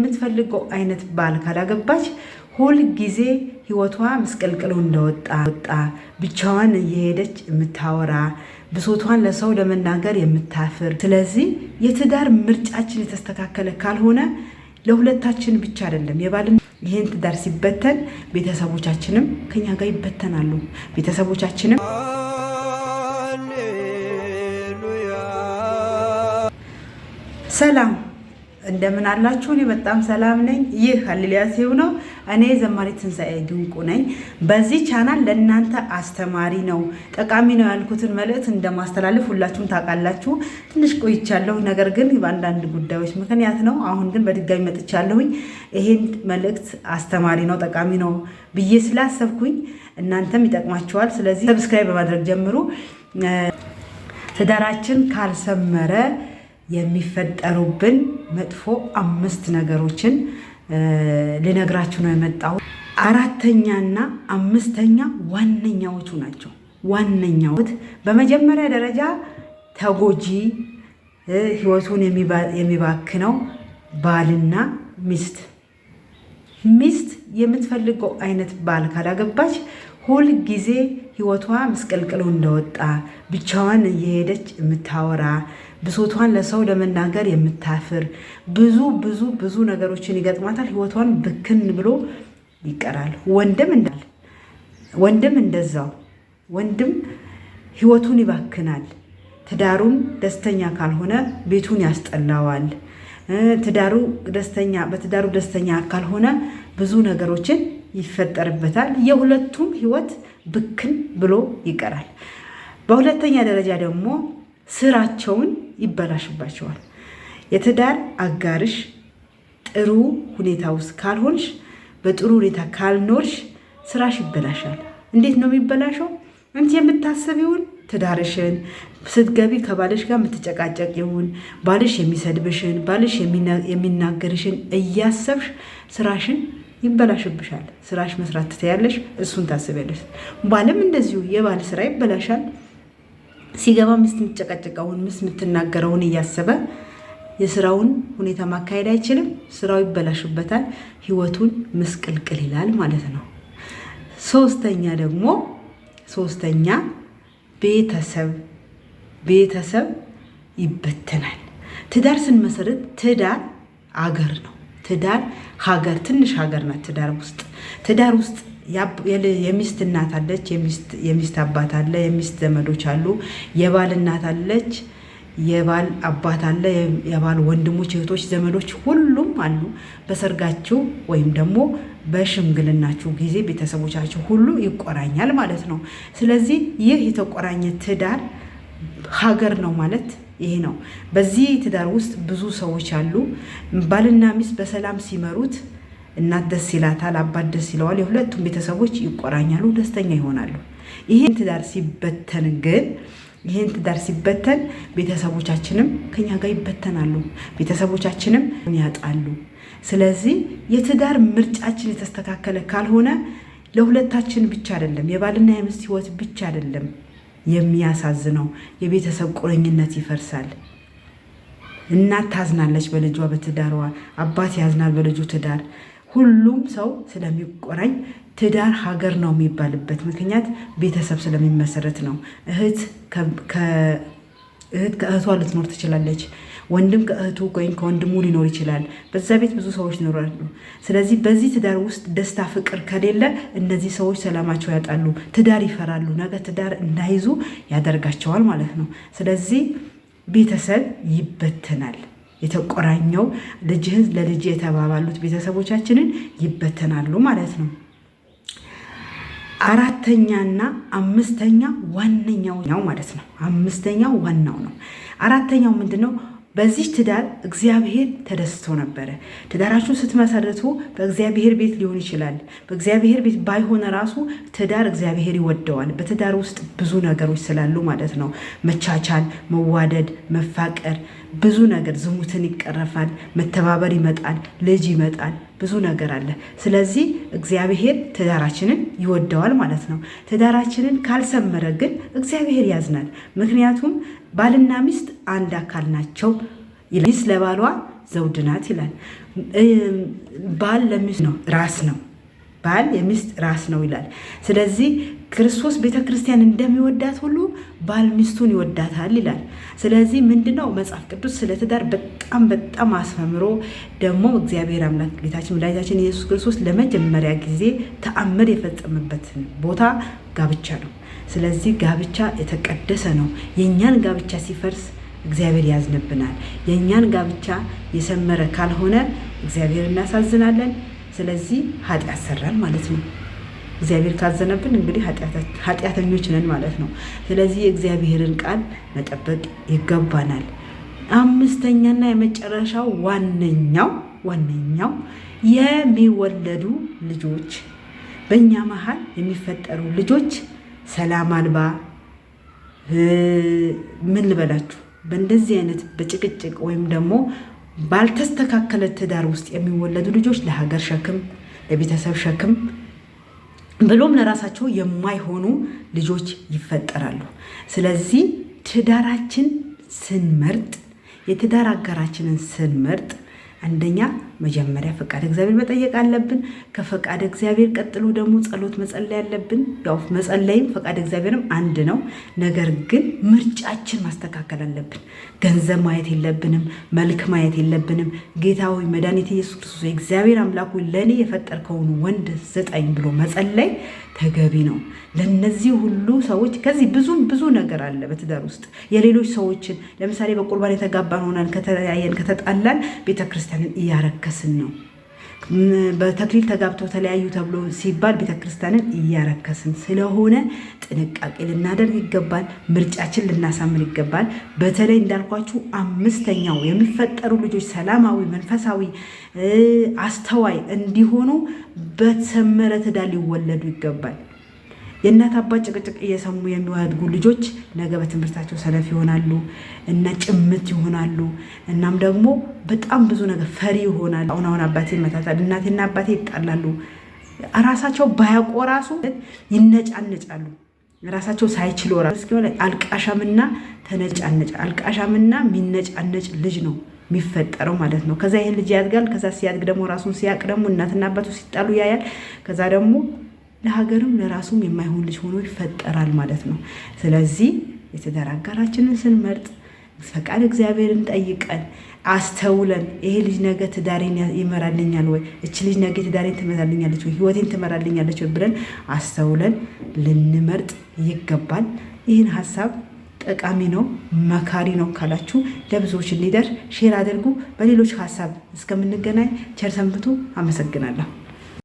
የምትፈልገው አይነት ባል ካላገባች ሁል ጊዜ ህይወቷ መስቀልቅሎ እንደወጣ ብቻዋን እየሄደች የምታወራ ብሶቷን ለሰው ለመናገር የምታፍር። ስለዚህ የትዳር ምርጫችን የተስተካከለ ካልሆነ ለሁለታችን ብቻ አይደለም የባልን ይሄን ትዳር ሲበተን ቤተሰቦቻችንም ከኛ ጋር ይበተናሉ። ቤተሰቦቻችንም ሰላም እንደምን አላችሁ? እኔ በጣም ሰላም ነኝ። ይህ ሃሌሉያ ሲው ነው። እኔ ዘማሪት ትንሣኤ ድንቁ ነኝ። በዚህ ቻናል ለእናንተ አስተማሪ ነው ጠቃሚ ነው ያልኩትን መልእክት እንደማስተላለፍ ሁላችሁም ታውቃላችሁ። ትንሽ ቆይቻለሁ፣ ነገር ግን በአንዳንድ ጉዳዮች ምክንያት ነው። አሁን ግን በድጋሚ መጥቻለሁኝ። ይሄን መልእክት አስተማሪ ነው ጠቃሚ ነው ብዬ ስላሰብኩኝ እናንተም ይጠቅማችኋል። ስለዚህ ሰብስክራይብ በማድረግ ጀምሩ። ትዳራችን ካልሰመረ የሚፈጠሩብን መጥፎ 5 ነገሮችን ልነግራችሁ ነው የመጣው። 4ኛና 5ኛ ዋነኛዎቹ ናቸው። ዋነኛዎት በመጀመሪያ ደረጃ ተጎጂ ህይወቱን የሚባክነው ባልና ሚስት የምትፈልገው አይነት ባል ካላገባች ሁል ጊዜ ህይወቷ መስቀልቅሎ እንደወጣ ብቻዋን እየሄደች የምታወራ ብሶቷን ለሰው ለመናገር የምታፍር ብዙ ነገሮችን ይገጥማታል። ህይወቷን ብክን ብሎ ይቀራል። ወንድም እንደዛው ወንድም ህይወቱን ይባክናል። ትዳሩን ደስተኛ ካልሆነ ቤቱን ያስጠላዋል። በትዳሩ ደስተኛ ካልሆነ ብዙ ነገሮችን ይፈጠርበታል። የሁለቱም ህይወት ብክን ብሎ ይቀራል። በሁለተኛ ደረጃ ደግሞ ስራቸውን ይበላሽባቸዋል። የትዳር አጋርሽ ጥሩ ሁኔታ ውስጥ ካልሆንሽ፣ በጥሩ ሁኔታ ካልኖርሽ ስራሽ ይበላሻል። እንዴት ነው የሚበላሸው? አንቺ የምታስቢውን ትዳርሽን ስትገቢ ከባልሽ ጋር የምትጨቃጨቅ ይሁን ባልሽ የሚሰድብሽን ባልሽ የሚናገርሽን እያሰብሽ ስራሽን ይበላሽብሻል። ስራሽ መስራት ትተያለሽ፣ እሱን ታስቢያለሽ። ባልም እንደዚሁ የባል ስራ ይበላሻል። ሲገባ ሚስት የምትጨቃጨቀውን ሚስት የምትናገረውን እያሰበ የስራውን ሁኔታ ማካሄድ አይችልም። ስራው ይበላሽበታል። ህይወቱን ምስቅልቅል ይላል ማለት ነው። ሶስተኛ ቤተሰብ ይበተናል። ትዳር ስንመሰርት ትዳር አገር ነው። ትዳር ሀገር ትንሽ ሀገር ናት። ትዳር ውስጥ የሚስት እናት አለች፣ የሚስት አባት አለ፣ የሚስት ዘመዶች አሉ፣ የባል እናት አለች፣ የባል አባት አለ፣ የባል ወንድሞች፣ እህቶች፣ ዘመዶች ሁሉም አሉ። በሰርጋችሁ ወይም ደግሞ በሽምግልናችሁ ጊዜ ቤተሰቦቻችሁ ሁሉ ይቆራኛል ማለት ነው። ስለዚህ ይህ የተቆራኘ ትዳር ሀገር ነው ማለት ይሄ ነው። በዚህ ትዳር ውስጥ ብዙ ሰዎች አሉ። ባልና ሚስት በሰላም ሲመሩት እናት ደስ ይላታል፣ አባት ደስ ይለዋል። የሁለቱም ቤተሰቦች ይቆራኛሉ፣ ደስተኛ ይሆናሉ። ይህን ትዳር ሲበተን ቤተሰቦቻችንም ከኛ ጋር ይበተናሉ፣ ቤተሰቦቻችንም ያጣሉ። ስለዚህ የትዳር ምርጫችን የተስተካከለ ካልሆነ ለሁለታችን ብቻ አይደለም የባልና የሚስት ህይወት ብቻ አይደለም የሚያሳዝነው፣ የቤተሰብ ቁርኝነት ይፈርሳል። እናት ታዝናለች በልጇ በትዳሯ፣ አባት ያዝናል በልጁ ትዳር። ሁሉም ሰው ስለሚቆራኝ ትዳር ሀገር ነው የሚባልበት ምክንያት ቤተሰብ ስለሚመሰረት ነው። እህት ከእህቷ ልትኖር ትችላለች። ወንድም ከእህቱ ወይም ከወንድሙ ሊኖር ይችላል። በዛ ቤት ብዙ ሰዎች ይኖራሉ። ስለዚህ በዚህ ትዳር ውስጥ ደስታ፣ ፍቅር ከሌለ እነዚህ ሰዎች ሰላማቸው ያጣሉ፣ ትዳር ይፈራሉ፣ ነገ ትዳር እንዳይዙ ያደርጋቸዋል ማለት ነው። ስለዚህ ቤተሰብ ይበተናል። የተቆራኘው ልጅህን ለልጅ የተባባሉት ቤተሰቦቻችንን ይበተናሉ ማለት ነው። 4ኛና 5ኛ ዋነኛው ማለት ነው። 5ኛው ዋናው ነው። 4ኛው ምንድነው? በዚህ ትዳር እግዚአብሔር ተደስቶ ነበረ። ትዳራችሁን ስትመሰርቱ በእግዚአብሔር ቤት ሊሆን ይችላል። በእግዚአብሔር ቤት ባይሆነ ራሱ ትዳር እግዚአብሔር ይወደዋል። በትዳር ውስጥ ብዙ ነገሮች ስላሉ ማለት ነው። መቻቻል፣ መዋደድ፣ መፋቀር፣ ብዙ ነገር፣ ዝሙትን ይቀረፋል፣ መተባበር ይመጣል፣ ልጅ ይመጣል፣ ብዙ ነገር አለ። ስለዚህ እግዚአብሔር ትዳራችንን ይወደዋል ማለት ነው። ትዳራችንን ካልሰመረ ግን እግዚአብሔር ያዝናል። ምክንያቱም ባልና ሚስት አንድ አካል ናቸው። ሚስት ለባሏ ዘውድ ናት ይላል። ባል ለሚስት ነው ራስ ነው። ባል የሚስት ራስ ነው ይላል። ስለዚህ ክርስቶስ ቤተ ክርስቲያን እንደሚወዳት ሁሉ ባል ሚስቱን ይወዳታል ይላል። ስለዚህ ምንድነው መጽሐፍ ቅዱስ ስለ ትዳር በጣም አስፈምሮ ደግሞ እግዚአብሔር አምላክ ጌታችን መድኃኒታችን ኢየሱስ ክርስቶስ ለመጀመሪያ ጊዜ ተአምር የፈጸመበትን ቦታ ጋብቻ ነው። ስለዚህ ጋብቻ የተቀደሰ ነው። የእኛን ጋብቻ ሲፈርስ እግዚአብሔር ያዝንብናል። የእኛን ጋብቻ የሰመረ ካልሆነ እግዚአብሔር እናሳዝናለን። ስለዚህ ኃጢአት ሰራን ማለት ነው። እግዚአብሔር ካዘነብን እንግዲህ ኃጢአተኞች ነን ማለት ነው። ስለዚህ የእግዚአብሔርን ቃል መጠበቅ ይገባናል። አምስተኛና የመጨረሻው ዋነኛው የሚወለዱ ልጆች፣ በእኛ መሀል የሚፈጠሩ ልጆች ሰላም አልባ ምን ልበላችሁ፣ በእንደዚህ አይነት በጭቅጭቅ ወይም ደግሞ ባልተስተካከለ ትዳር ውስጥ የሚወለዱ ልጆች ለሀገር ሸክም፣ ለቤተሰብ ሸክም ብሎም ለራሳቸው የማይሆኑ ልጆች ይፈጠራሉ። ስለዚህ ትዳራችን ስንመርጥ፣ የትዳር አጋራችንን ስንመርጥ አንደኛ መጀመሪያ ፈቃድ እግዚአብሔር መጠየቅ አለብን። ከፈቃድ እግዚአብሔር ቀጥሎ ደግሞ ጸሎት መጸለይ አለብን። ያው መጸለይም ፈቃድ እግዚአብሔርም አንድ ነው። ነገር ግን ምርጫችን ማስተካከል አለብን። ገንዘብ ማየት የለብንም። መልክ ማየት የለብንም። ጌታ ሆይ መድኃኒት ኢየሱስ ክርስቶስ እግዚአብሔር አምላኩ ለእኔ የፈጠርከውን ወንድ ስጠኝ ብሎ መጸለይ ተገቢ ነው። ለነዚህ ሁሉ ሰዎች ከዚህ ብዙ ነገር አለ በትዳር ውስጥ የሌሎች ሰዎችን ለምሳሌ በቁርባን የተጋባን ሆነን ከተለያየን ከተጣላን ቤተክርስቲያንን እያረከስን ነው። በተክሊል ተጋብተው ተለያዩ ተብሎ ሲባል ቤተክርስቲያንን እያረከስን ስለሆነ ጥንቃቄ ልናደርግ ይገባል። ምርጫችን ልናሳምር ይገባል። በተለይ እንዳልኳችሁ አምስተኛው የሚፈጠሩ ልጆች ሰላማዊ፣ መንፈሳዊ፣ አስተዋይ እንዲሆኑ በተሰመረ ትዳር ሊወለዱ ይገባል። የእናት አባት ጭቅጭቅ እየሰሙ የሚያድጉ ልጆች ነገ በትምህርታቸው ሰነፍ ይሆናሉ እና ጭምት ይሆናሉ። እናም ደግሞ በጣም ብዙ ነገር ፈሪ ይሆናሉ። አሁን አባቴ ይመታታል፣ እናቴና አባቴ ይጣላሉ። ራሳቸው ባያውቁ ራሱ ይነጫነጫሉ። ራሳቸው ሳይችሉ ራሱ አልቃሻምና ተነጫነጭ አልቃሻምና የሚነጫነጭ ልጅ ነው የሚፈጠረው ማለት ነው። ከዛ ይሄን ልጅ ያድጋል። ከዛ ሲያድግ ደግሞ ራሱን ሲያቅ ደግሞ እናትና አባቱ ሲጣሉ ያያል። ከዛ ደግሞ ለሀገርም ለራሱም የማይሆን ልጅ ሆኖ ይፈጠራል ማለት ነው። ስለዚህ የትዳር አጋራችንን ስንመርጥ ፈቃድ እግዚአብሔርን ጠይቀን አስተውለን ይሄ ልጅ ነገ ትዳሬን ይመራልኛል ወይ፣ እች ልጅ ነገ ትዳሬን ትመራልኛለች ወይ፣ ህይወቴን ትመራልኛለች ወይ ብለን አስተውለን ልንመርጥ ይገባል። ይህን ሀሳብ ጠቃሚ ነው፣ መካሪ ነው ካላችሁ ለብዙዎች እንዲደርስ ሼር አድርጉ። በሌሎች ሀሳብ እስከምንገናኝ ቸር ሰንብቱ። አመሰግናለሁ።